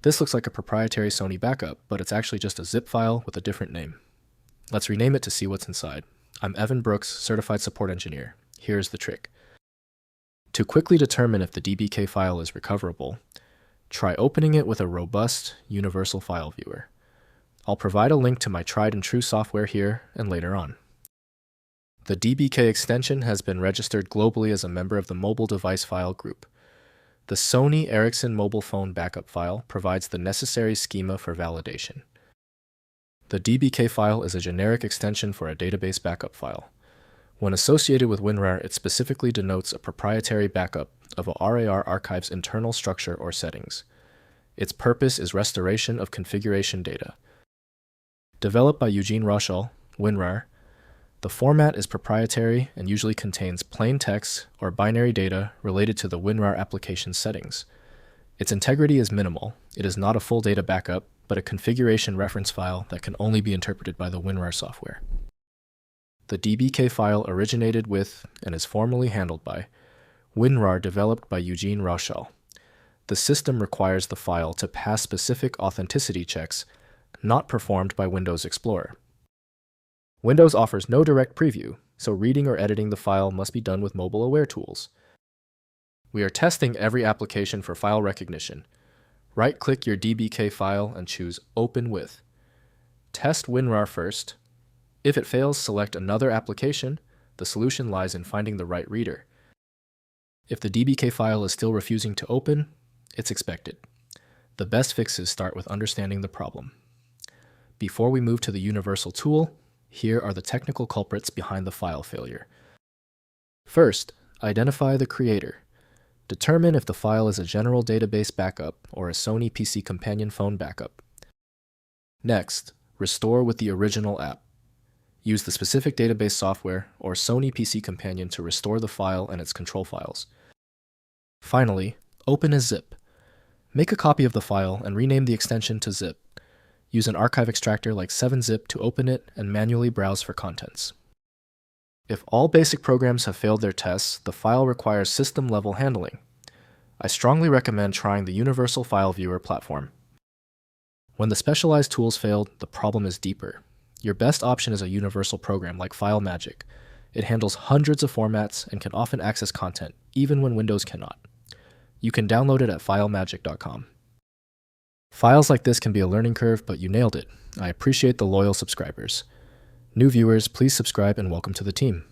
This looks like a proprietary Sony backup, but it's actually just a zip file with a different name. Let's rename it to see what's inside. I'm Evan Brooks, Certified Support Engineer. Here's the trick. To quickly determine if the DBK file is recoverable, try opening it with a robust, universal file viewer. I'll provide a link to my tried and true software here and later on. The DBK extension has been registered globally as a member of the Mobile Device File Group. The Sony Ericsson mobile phone backup file provides the necessary schema for validation. The DBK file is a generic extension for a database backup file. When associated with WinRAR, it specifically denotes a proprietary backup of a RAR archive's internal structure or settings. Its purpose is restoration of configuration data. Developed by Eugene Rochal, WinRAR, the format is proprietary and usually contains plain text or binary data related to the WinRAR application settings. Its integrity is minimal. It is not a full data backup, but a configuration reference file that can only be interpreted by the WinRAR software. The DBK file originated with and is formally handled by WinRAR, developed by Eugene Rochal. The system requires the file to pass specific authenticity checks not performed by Windows Explorer. Windows offers no direct preview, so reading or editing the file must be done with mobile-aware tools. We are testing every application for file recognition. Right-click your DBK file and choose Open With. Test WinRAR first. If it fails, select another application. The solution lies in finding the right reader. If the DBK file is still refusing to open, it's expected. The best fixes start with understanding the problem. Before we move to the universal tool, here are the technical culprits behind the file failure. First, identify the creator. Determine if the file is a general database backup or a Sony PC companion phone backup. Next, restore with the original app. Use the specific database software or Sony PC companion to restore the file and its control files. Finally, open as zip. Make a copy of the file and rename the extension to zip. Use an archive extractor like 7-zip to open it and manually browse for contents. If all basic programs have failed their tests, the file requires system-level handling. I strongly recommend trying the Universal File Viewer platform. When the specialized tools failed, the problem is deeper. Your best option is a universal program like FileMagick. It handles hundreds of formats and can often access content, even when Windows cannot. You can download it at filemagick.com. Files like this can be a learning curve, but you nailed it. I appreciate the loyal subscribers. New viewers, please subscribe and welcome to the team.